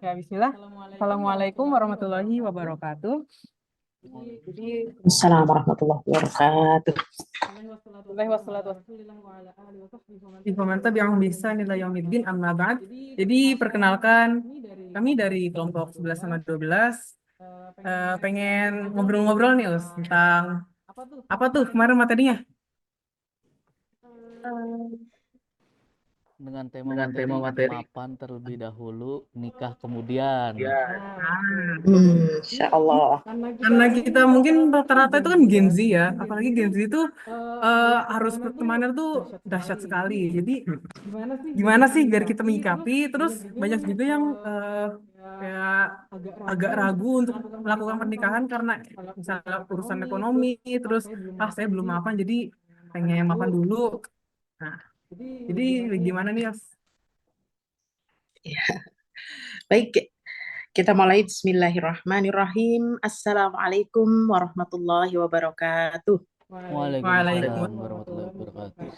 Ya, bismillah. Assalamualaikum warahmatullahi wabarakatuh. Jadi, Assalamualaikum warahmatullahi wabarakatuh. Alaihi wassalatu wassalamu yang bisa nilai yaumiddin amma ba'd. Jadi, perkenalkan, kami dari kelompok 11 sama 12 pengen ngobrol-ngobrol nih, Us, tentang apa tuh kemarin materinya? Dengan tema Dengan tema materi materi. mapan terlebih dahulu, nikah kemudian. Ya. Ah, Insya Allah. karena kita mungkin rata-rata itu kan Gen Z ya, apalagi Gen Z itu harus pertemanan tuh dahsyat sekali. Jadi gimana sih biar kita menyikapi? Terus banyak juga yang kayak agak ragu untuk melakukan pernikahan karena misalnya urusan ekonomi, terus saya belum mapan, jadi pengen mapan dulu. Nah, jadi gimana nih, Yos? Ya. Baik, kita mulai. Bismillahirrahmanirrahim. Assalamualaikum warahmatullahi wabarakatuh. Waalaikumsalam Waalaikumsalam. warahmatullahi wabarakatuh.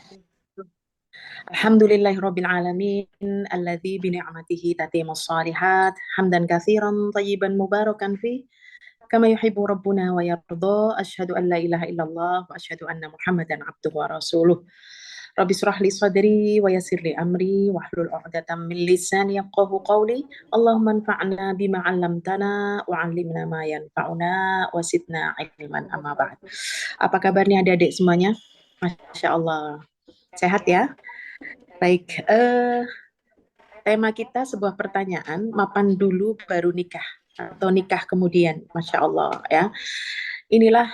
Alhamdulillahirabbil alamin alladzi bi ni'matihi tatimmus shalihat hamdan katsiran thayyiban mubarakan fi kama yuhibbu rabbuna wa yarda. Asyhadu an la ilaha illallah wa asyhadu anna Muhammadan abduhu wa rasuluh. Rabbi israh li sadri wa yassir li amri wahlul 'uqdatam min lisani yafqahu qawli. Allahumma anfa'na bima 'allamtana wa 'allimna ma yanfa'una wa zidna ilman amma ba'd. Apa kabarnya adik-adik semuanya? Masya Allah. Sehat ya? Baik, tema kita sebuah pertanyaan, mapan dulu baru nikah atau nikah kemudian, Masya Allah ya. Inilah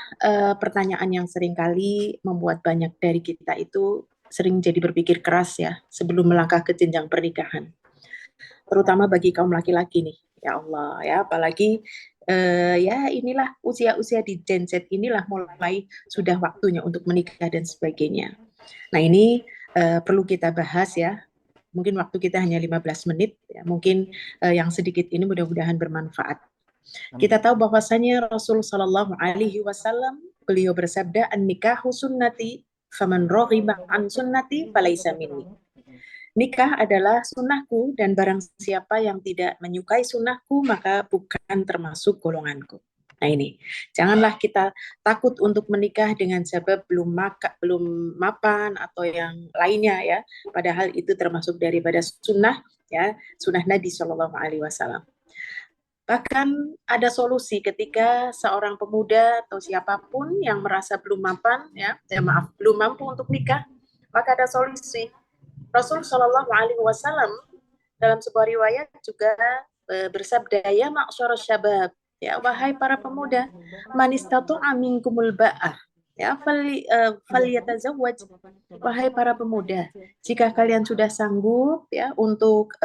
pertanyaan yang seringkali membuat banyak dari kita itu sering jadi berpikir keras ya sebelum melangkah ke jenjang pernikahan. Terutama bagi kaum laki-laki nih, ya Allah ya, apalagi ya inilah usia-usia di Gen Z inilah mulai sudah waktunya untuk menikah dan sebagainya. Nah ini perlu kita bahas ya. Mungkin waktu kita hanya 15 menit, ya. Mungkin yang sedikit ini mudah-mudahan bermanfaat. Kita tahu bahwasanya Rasul Shallallahu Alaihi Wasallam beliau bersabda, an nikahu sunnati, faman raghiba an sunnati falaisa minni. Nikah adalah sunnahku dan barang siapa yang tidak menyukai sunnahku maka bukan termasuk golonganku. Nah ini, janganlah kita takut untuk menikah dengan sebab belum mapan atau yang lainnya ya. Padahal itu termasuk daripada sunnah ya, sunnah Nabi Shallallahu Alaihi Wasallam. Bahkan ada solusi ketika seorang pemuda atau siapapun yang merasa belum mapan ya maaf belum mampu untuk nikah, maka ada solusi. Rasul Shallallahu Alaihi Wasallam dalam sebuah riwayat juga bersabda, ya ma'syar syabab, ya wahai para pemuda, man istata'a minkumul ba'ah, ya falyatazawwaj, wahai para pemuda, jika kalian sudah sanggup ya untuk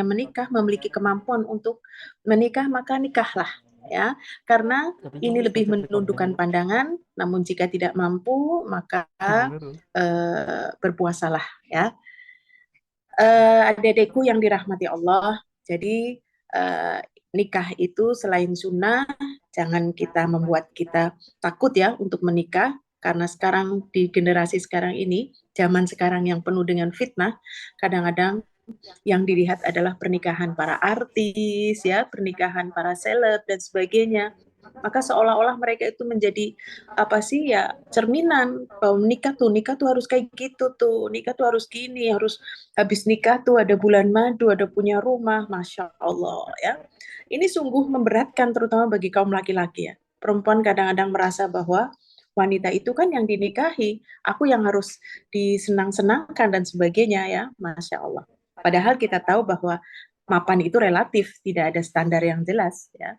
menikah, memiliki kemampuan untuk menikah, maka nikahlah ya, karena ini lebih menundukkan pandangan, namun jika tidak mampu maka berpuasalah ya. Adik-adikku yang dirahmati Allah, jadi nikah itu selain sunnah, jangan kita membuat kita takut ya untuk menikah, karena sekarang di generasi sekarang ini, zaman sekarang yang penuh dengan fitnah, kadang-kadang yang dilihat adalah pernikahan para artis ya, pernikahan para seleb dan sebagainya. Maka seolah-olah mereka itu menjadi apa sih ya, cerminan bahwa nikah tuh harus kayak gitu tuh, nikah tuh harus gini, harus habis nikah tuh ada bulan madu, ada punya rumah, Masya Allah ya. Ini sungguh memberatkan terutama bagi kaum laki-laki ya. Perempuan kadang-kadang merasa bahwa wanita itu kan yang dinikahi, aku yang harus disenang-senangkan dan sebagainya ya, Masya Allah. Padahal kita tahu bahwa mapan itu relatif, tidak ada standar yang jelas ya.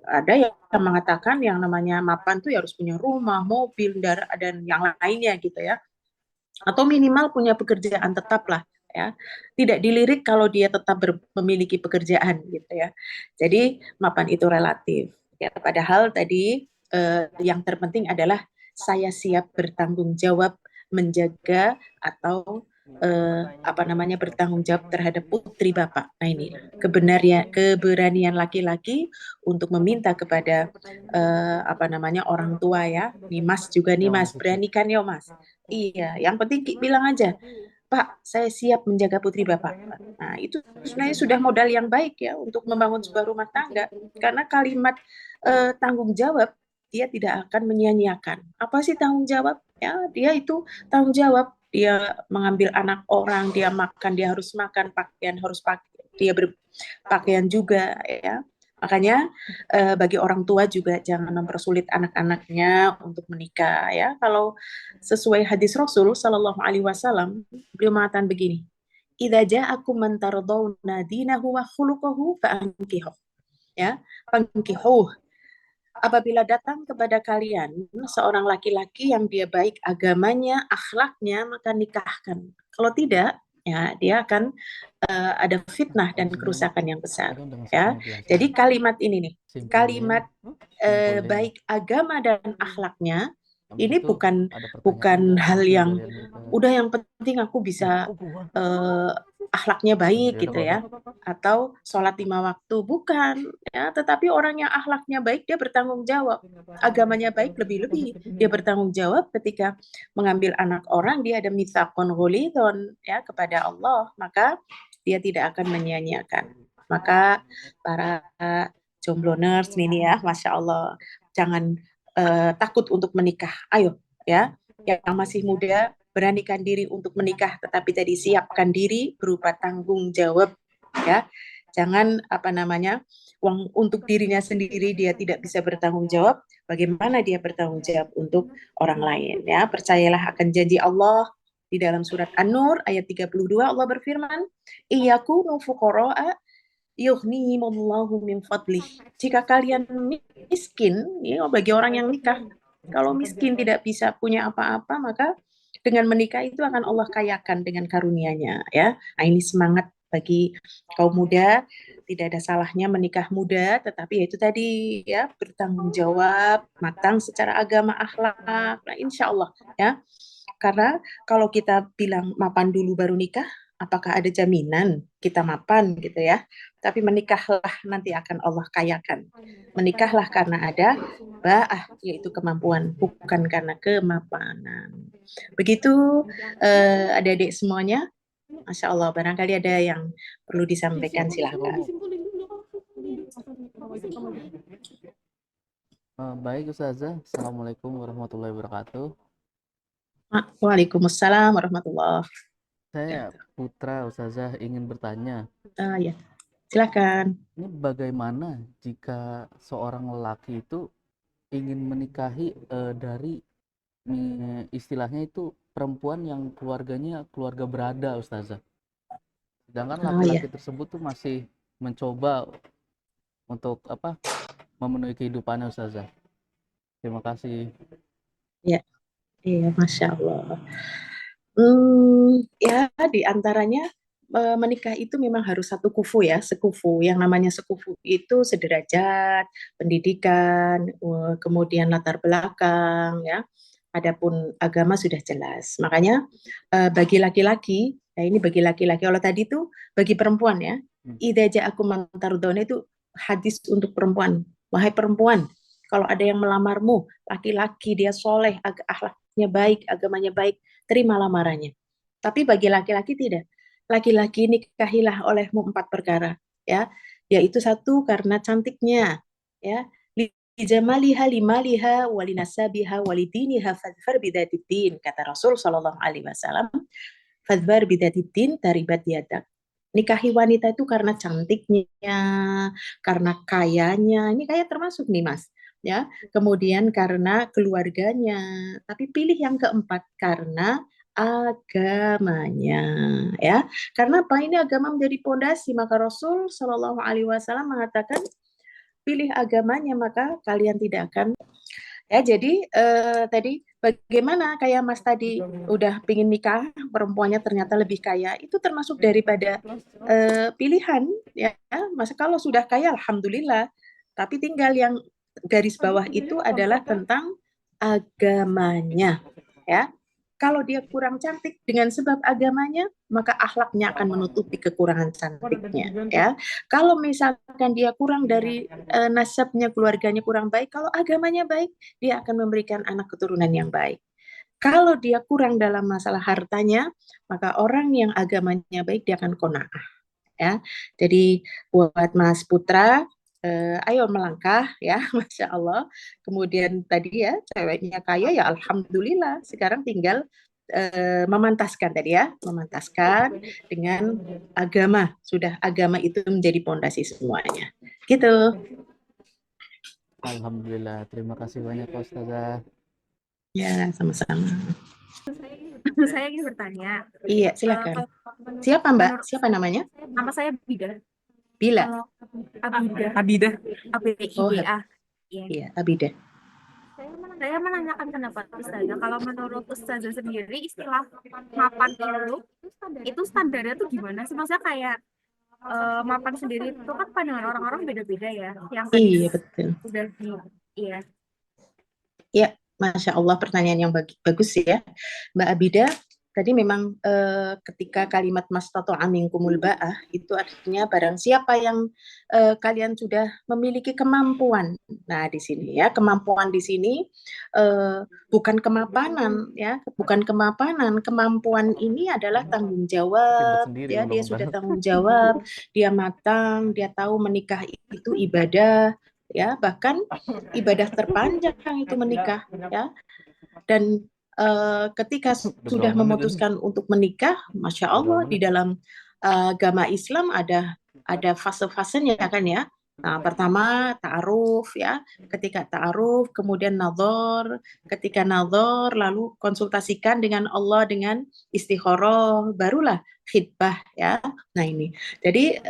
Ada yang mengatakan yang namanya mapan itu ya harus punya rumah, mobil, dan yang lainnya gitu ya. Atau minimal punya pekerjaan tetap lah ya. Tidak dilirik kalau dia tetap memiliki pekerjaan gitu ya. Jadi mapan itu relatif. Ya, padahal tadi yang terpenting adalah saya siap bertanggung jawab menjaga atau bertanggung jawab terhadap putri bapak. Nah ini keberanian laki-laki untuk meminta kepada orang tua ya. Nih mas juga nih mas, beranikan ya mas. Iya, yang penting bilang aja. Pak, saya siap menjaga putri Bapak. Nah, itu sebenarnya sudah modal yang baik ya untuk membangun sebuah rumah tangga. Karena kalimat tanggung jawab, dia tidak akan menyia-nyiakan. Apa sih tanggung jawab? Ya, dia itu tanggung jawab. Dia mengambil anak orang, dia makan, dia harus makan, pakaian harus pakai, dia berpakaian juga ya. Makanya bagi orang tua juga jangan mempersulit anak-anaknya untuk menikah ya. Kalau sesuai hadis Rasul Shallallahu Alaihi Wasallam, beliau mengatakan begini, "Idza ja'akum man tardawna dinahu wa khuluquhu fa'ankihuh." Ya, fankihuh. Apabila datang kepada kalian seorang laki-laki yang dia baik agamanya, akhlaknya, maka nikahkan. Kalau tidak, ya dia akan ada fitnah dan kerusakan yang besar. Ya, jadi kalimat ini nih, kalimat baik agama dan akhlaknya ini bukan hal yang udah yang penting aku bisa akhlaknya baik gitu ya, atau sholat 5 waktu, bukan ya, tetapi orang yang akhlaknya baik dia bertanggung jawab, agamanya baik lebih-lebih dia bertanggung jawab ketika mengambil anak orang, dia ada mitsaqon ghalidhon ya kepada Allah, maka dia tidak akan menyia-nyiakan. Maka para jombloners ini ya, Masya Allah, jangan takut untuk menikah. Ayo ya, yang masih muda beranikan diri untuk menikah, tetapi tadi siapkan diri berupa tanggung jawab ya. Jangan uang untuk dirinya sendiri dia tidak bisa bertanggung jawab, bagaimana dia bertanggung jawab untuk orang lain ya. Percayalah akan janji Allah di dalam surat An-Nur ayat 32, Allah berfirman, "Iyakunu fuqara'a yughnihimullahu min fadlih." Jika kalian miskin, ya bagi orang yang nikah, kalau miskin tidak bisa punya apa-apa, maka dengan menikah itu akan Allah kayakan dengan karunia-Nya ya. Nah, ini semangat bagi kaum muda, tidak ada salahnya menikah muda, tetapi itu tadi ya bertanggung jawab, matang secara agama akhlak. Nah, insya Allah ya. Karena kalau kita bilang mapan dulu baru nikah, apakah ada jaminan kita mapan gitu ya? Tapi menikahlah nanti akan Allah kayakan. Menikahlah karena ada ba'ah, yaitu kemampuan, bukan karena kemapanan. Begitu adik-adik semuanya, Masya Allah, barangkali ada yang perlu disampaikan, silahkan. Baik Ustazah, Assalamualaikum warahmatullahi wabarakatuh. Waalaikumsalam warahmatullahi Saya wabarakatuh. Putra Ustazah ingin bertanya, Ya, silakan. ini bagaimana jika seorang lelaki itu ingin menikahi dari istilahnya itu perempuan yang keluarganya keluarga berada Ustazah. Sedangkan laki-laki tersebut tuh masih mencoba untuk memenuhi kehidupannya Ustazah. Terima kasih. Ya, iya, Masya Allah. Ya, di antaranya menikah itu memang harus satu kufu ya, sekufu. Yang namanya sekufu itu sederajat, pendidikan, kemudian latar belakang ya. Adapun agama sudah jelas. Makanya bagi laki-laki, ya ini bagi laki-laki. Kalau tadi itu bagi perempuan ya. Idza ja'akum man tardawna itu hadis untuk perempuan. Wahai perempuan, kalau ada yang melamarmu, laki-laki dia soleh, akhlaknya baik, agamanya baik, terima lamarannya. Tapi bagi laki-laki tidak. Laki-laki nikahilah olehmu 4 perkara, ya. Yaitu satu karena cantiknya, ya. Lijamaliha limaliha walinasabiha walidiniha fadfar bidatidin, kata Rasul Shallallahu Alaihi Wasallam. Fadfar bidatidin taribat yadak. Nikahi wanita itu karena cantiknya, karena kayanya. Ini kaya termasuk nih Mas, ya. Kemudian karena keluarganya. Tapi pilih yang keempat karena agamanya, ya. Karena apa? Ini agama menjadi pondasi. Maka Rasul Shallallahu Alaihi Wasallam mengatakan, pilih agamanya maka kalian tidak akan. Ya, jadi tadi bagaimana kayak Mas tadi udah pingin nikah, perempuannya ternyata lebih kaya, itu termasuk daripada pilihan ya. Masa kalau sudah kaya alhamdulillah, tapi tinggal yang garis bawah itu adalah tentang agamanya ya. Kalau dia kurang cantik dengan sebab agamanya, maka akhlaknya akan menutupi kekurangan cantiknya ya. Kalau misalkan dia kurang dari nasabnya, keluarganya kurang baik, kalau agamanya baik, dia akan memberikan anak keturunan yang baik. Kalau dia kurang dalam masalah hartanya, maka orang yang agamanya baik dia akan qanaah ya. Jadi buat Mas Putra, ayo melangkah ya, Masya Allah. Kemudian tadi ya, ceweknya kaya ya Alhamdulillah. Sekarang tinggal memantaskan tadi ya, memantaskan dengan agama. Sudah agama itu menjadi pondasi semuanya. Gitu. Alhamdulillah. Terima kasih banyak Pak Ustazah. Ya, sama-sama. Saya ingin bertanya, Iya, silakan. kalau Siapa Mbak? menurut Siapa namanya? nama saya Bida, Bila. kalau Abida, Abidah. Oh, ABIDA, ya. iya, Abida. Saya menanyakan pendapat Ustazah, kalau menurut Ustazah sendiri istilah mapan itu standarnya tuh gimana sih? Maksudnya kayak mapan sendiri itu kan pandangan orang-orang beda-beda ya. Yang tadi Iya, betul. udah iya. Ya, Masya Allah pertanyaan yang bagus ya, Mbak Abida. Tadi memang ketika kalimat mastato'a minkumul ba'ah itu artinya barang siapa yang kalian sudah memiliki kemampuan. Nah, di sini ya, kemampuan di sini bukan kemapanan ya, bukan kemapanan. Kemampuan ini adalah tanggung jawab Sendiri ya, dia ngomong sudah banget. tanggung jawab, dia matang, dia tahu menikah itu ibadah ya, bahkan ibadah terpanjang itu menikah ya. Dan ketika sudah memutuskan untuk menikah, Masya Allah di dalam agama Islam ada fase-fasenya kan ya. Nah, pertama ta'aruf ya, ketika ta'aruf, kemudian nazar, ketika nazar lalu konsultasikan dengan Allah dengan istikharah, barulah khitbah ya. Nah, ini. Jadi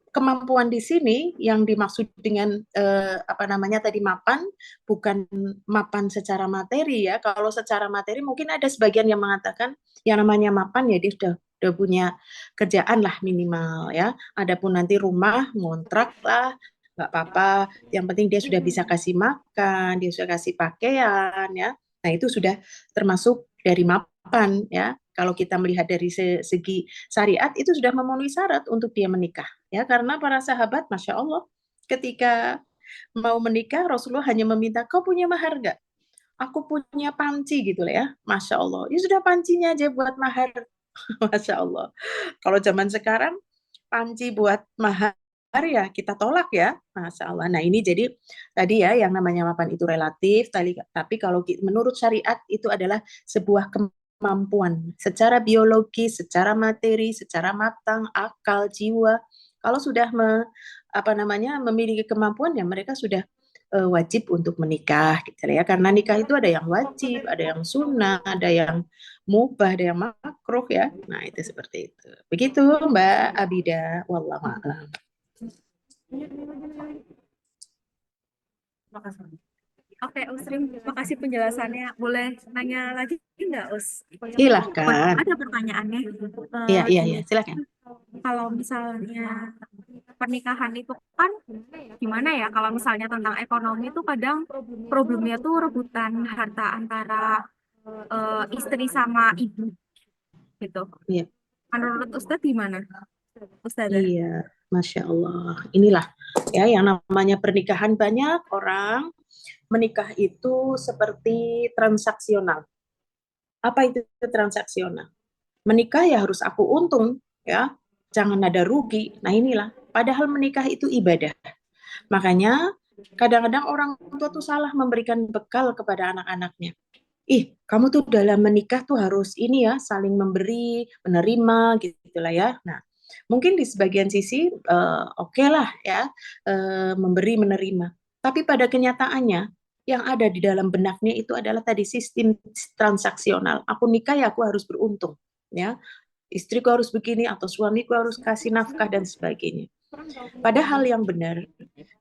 kemampuan di sini yang dimaksud dengan apa namanya tadi mapan, bukan mapan secara materi ya. Kalau secara materi mungkin ada sebagian yang mengatakan yang namanya mapan ya dia sudah punya kerjaan lah minimal ya. Adapun nanti rumah ngontrak lah nggak apa-apa. Yang penting dia sudah bisa kasih makan, dia sudah kasih pakaian ya. Nah itu sudah termasuk dari mapan ya. Kalau kita melihat dari segi syariat itu sudah memenuhi syarat untuk dia menikah ya, karena para sahabat Masya Allah ketika mau menikah Rasulullah hanya meminta kau punya mahar nggak, aku punya panci gitu lah ya, Masya Allah ya sudah pancinya aja buat mahar. Masya Allah, kalau zaman sekarang panci buat mahar ya kita tolak ya, Masya Allah. Nah ini jadi tadi ya yang namanya mapan itu relatif, tapi kalau menurut syariat itu adalah sebuah kemampuan secara biologi, secara materi, secara matang, akal, jiwa. Kalau sudah apa namanya memiliki kemampuan ya mereka sudah wajib untuk menikah gitu ya. Karena nikah itu ada yang wajib, ada yang sunnah, ada yang mubah, ada yang makruh ya. Nah, itu seperti itu. Begitu Mbak Abida, wallahu a'lam. Oke, Usrim, makasih penjelasannya. Boleh nanya lagi nggak, Us? Silahkan. Ada pertanyaannya. Iya, silakan. Kalau misalnya pernikahan itu kan gimana ya? Kalau misalnya tentang ekonomi itu kadang problemnya tuh rebutan harta antara istri sama ibu gitu. Iya. Menurut Ustadz gimana? Ustadzah? Iya, Masya Allah. Inilah ya yang namanya pernikahan, banyak orang menikah itu seperti transaksional. Apa itu transaksional? Menikah ya harus aku untung ya, jangan ada rugi. Nah inilah, padahal menikah itu ibadah. Makanya kadang-kadang orang tua tuh salah memberikan bekal kepada anak-anaknya. Ih, kamu tuh dalam menikah tuh harus ini ya, saling memberi, menerima gitu lah ya. Nah, mungkin di sebagian sisi oke lah ya, memberi, menerima. Tapi pada kenyataannya yang ada di dalam benaknya itu adalah tadi sistem transaksional. Aku nikah ya aku harus beruntung ya. Istriku harus begini atau suamiku harus kasih nafkah dan sebagainya. Padahal yang benar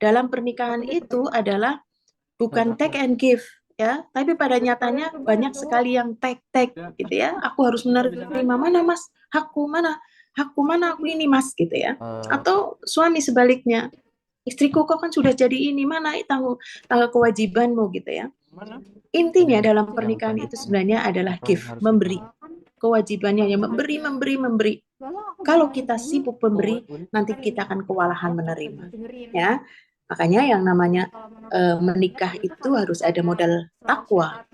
dalam pernikahan itu adalah bukan take and give ya, tapi pada nyatanya banyak sekali yang take gitu ya. Aku harus menerima, mana mas hakku, mana aku ini mas gitu ya. Atau suami sebaliknya, istriku kok kan sudah jadi ini, mana tanggung kewajibanmu gitu ya. Intinya dalam pernikahan itu sebenarnya adalah give, memberi. Kewajibannya yang memberi. Kalau kita sibuk memberi, nanti kita akan kewalahan menerima ya. Makanya yang namanya menikah itu harus ada modal takwa.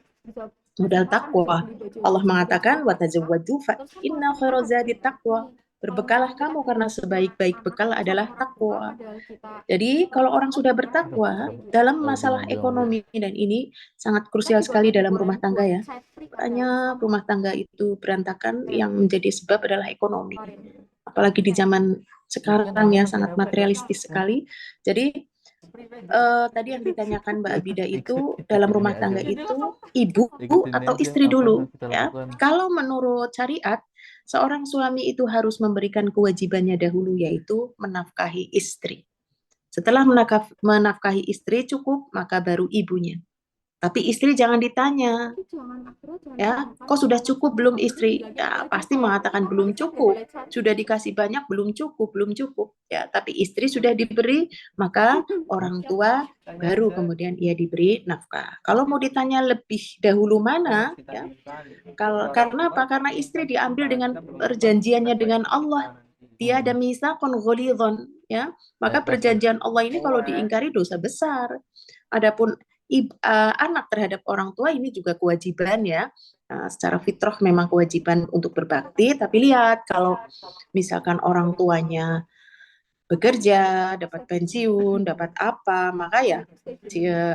modal takwa. Allah mengatakan watazawwadu fa inna khairaz zadi taqwa. Berbekalah kamu karena sebaik-baik bekal adalah takwa. Jadi kalau orang sudah bertakwa dalam masalah ekonomi, dan ini sangat krusial sekali dalam rumah tangga ya. Banyak rumah tangga itu berantakan yang menjadi sebab adalah ekonomi. Apalagi di zaman sekarang ya sangat materialistis sekali. Jadi tadi yang ditanyakan Mbak Abida itu dalam rumah tangga itu ibu atau istri dulu ya. Kalau menurut syariat seorang suami itu harus memberikan kewajibannya dahulu, yaitu menafkahi istri. Setelah menafkahi istri cukup, maka baru ibunya. Tapi istri jangan ditanya, ya, kok sudah cukup belum istri? Ya, pasti mengatakan belum cukup. Sudah dikasih banyak, belum cukup, belum cukup. Ya, tapi istri sudah diberi, maka orang tua baru kemudian ia diberi nafkah. Kalau mau ditanya lebih dahulu mana, ya, karena apa? Karena istri diambil dengan perjanjiannya dengan Allah. Dia ada misaqun ghalidhon, ya. Maka perjanjian Allah ini kalau diingkari dosa besar. Adapun anak terhadap orang tua ini juga kewajiban ya. Secara fitrah memang kewajiban untuk berbakti, tapi lihat kalau misalkan orang tuanya bekerja, dapat pensiun, dapat apa, maka ya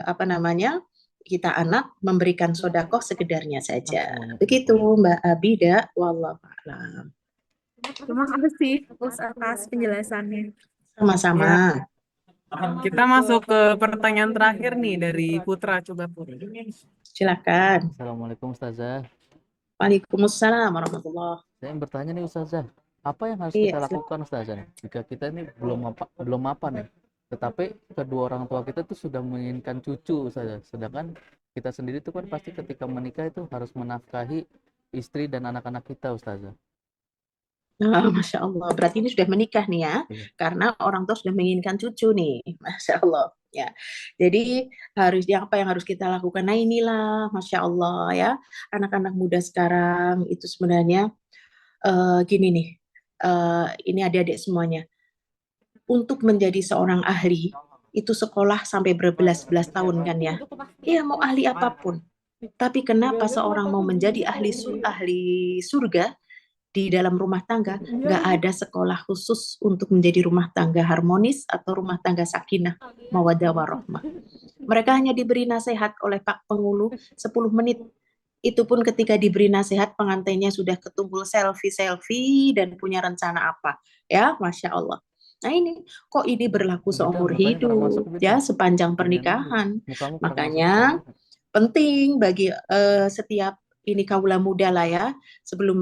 apa namanya, kita anak memberikan sodakoh sekedarnya saja. Begitu Mbak Abida, wallahu a'lam. Terima kasih atas penjelasannya. Sama-sama. Kita masuk ke pertanyaan terakhir nih dari Putra. Coba Putra. Silakan. Assalamualaikum Ustazah. Waalaikumsalam warahmatullahi. Saya yang bertanya nih Ustazah, apa yang harus Iya, kita lakukan Ustazah jika kita ini belum apa nih, tetapi kedua orang tua kita tuh sudah menginginkan cucu Ustazah, sedangkan kita sendiri tuh kan pasti ketika menikah itu harus menafkahi istri dan anak-anak kita Ustazah. Nah, Masya Allah, berarti ini sudah menikah nih ya, karena orang tua sudah menginginkan cucu nih, Masya Allah. Ya, jadi apa yang harus kita lakukan? Nah inilah, Masya Allah ya, anak-anak muda sekarang itu sebenarnya gini nih, ini adik-adik semuanya, untuk menjadi seorang ahli itu sekolah sampai berbelas-belas tahun kan ya, iya mau ahli apapun. Tapi kenapa seorang mau menjadi ahli surga di dalam rumah tangga, nggak ada sekolah khusus untuk menjadi rumah tangga harmonis atau rumah tangga sakinah, mawaddah warahmah. Mereka hanya diberi nasihat oleh Pak Pengulu 10 menit. Itu pun ketika diberi nasihat pengantinnya sudah ketumbul selfie dan punya rencana apa. Ya, Masya Allah. Nah ini, kok ini berlaku seumur hidup, ya, sepanjang pernikahan. Makanya penting bagi setiap ini kaula muda lah ya, sebelum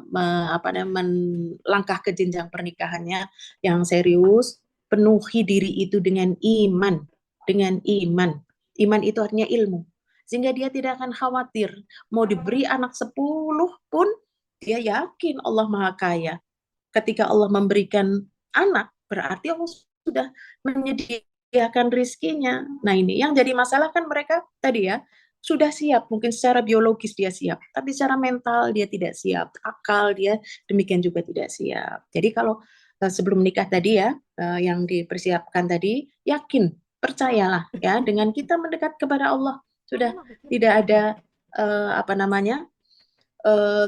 melangkah ke jenjang pernikahannya yang serius, penuhi diri itu dengan iman. Iman itu artinya ilmu. Sehingga dia tidak akan khawatir. Mau diberi anak 10 pun, dia yakin Allah Maha Kaya. Ketika Allah memberikan anak, berarti Allah sudah menyediakan rizkinya. Nah ini, yang jadi masalah kan mereka tadi ya, sudah siap, mungkin secara biologis dia siap, tapi secara mental dia tidak siap, akal dia demikian juga tidak siap. Jadi kalau sebelum nikah tadi ya, yang dipersiapkan tadi, yakin, percayalah ya, dengan kita mendekat kepada Allah, sudah tidak ada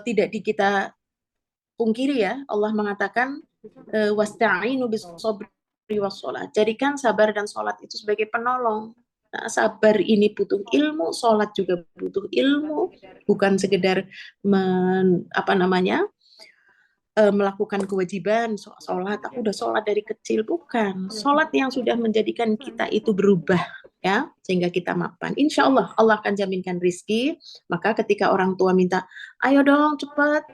tidak kita pungkiri ya, Allah mengatakan wasta'inu bis-sabri was-shalah. Jadikan sabar dan sholat itu sebagai penolong. Nah, sabar ini butuh ilmu, sholat juga butuh ilmu, bukan sekedar melakukan kewajiban sholat. Aku udah sholat dari kecil, bukan. Sholat yang sudah menjadikan kita itu berubah, ya, sehingga kita mapan. Insya Allah, Allah akan jaminkan rizki. Maka ketika orang tua minta, ayo dong cepat,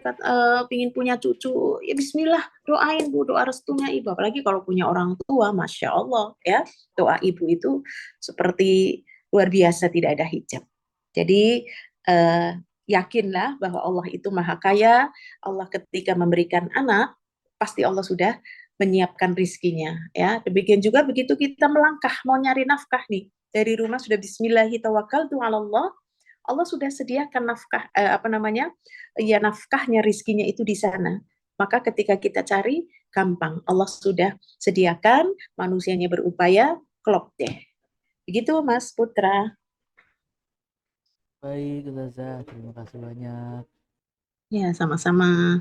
pingin punya cucu, ya Bismillah, doain Bu, doa restunya ibu. Apalagi kalau punya orang tua, Masya Allah, ya, doa ibu itu seperti luar biasa, tidak ada hijab. Jadi yakinlah bahwa Allah itu Maha Kaya. Allah ketika memberikan anak, pasti Allah sudah menyiapkan rizkinya. Ya, demikian juga begitu kita melangkah mau nyari nafkah nih dari rumah, sudah Bismillahirrahmanirrahim, Allah sudah sediakan nafkah nafkahnya, rizkinya itu di sana. Maka ketika kita cari gampang, Allah sudah sediakan, manusianya berupaya, klop deh. Begitu Mas Putra. Baik, Ustazah. Terima kasih banyak. Ya, sama-sama.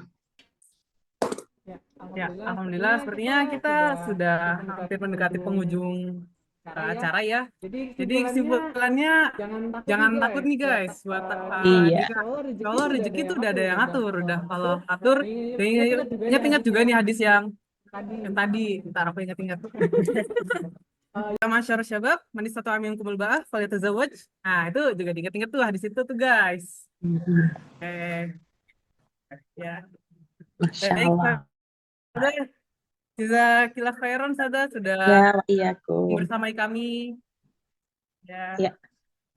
Ya, alhamdulillah sepertinya kita sudah hampir mendekati penghujung acara ya. Jadi kesimpulannya jangan takut nih guys buat Iya, jika kalau rezeki itu udah ada yang atur, udah kalau atur dan ingat-ingat juga nih hadis yang tadi, ntar aku ingat-ingat. Ya masyarakat syabab, manis satu amin kumul ba'ah, falyatazawwaj. Nah, itu juga diingat-ingat tuh hadis itu tuh guys. Mhm. Eh, ya. Masya Baik, Allah. Sada. Jazakallah khairan, Sada sudah Ya, wa iyyakum. bersamai kami. Ya, Ya,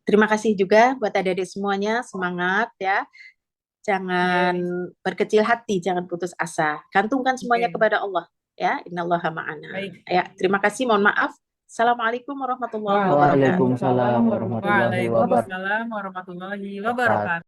terima kasih juga buat adik-adik semuanya. Semangat ya. Jangan oke, berkecil hati, jangan putus asa. Gantungkan semuanya oke. kepada Allah. Ya, innallaha ma'ana. Baik. Ya, terima kasih. Mohon maaf. Assalamualaikum warahmatullahi wabarakatuh. Waalaikumsalam warahmatullahi wabarakatuh. Waalaikumsalam warahmatullahi wabarakatuh.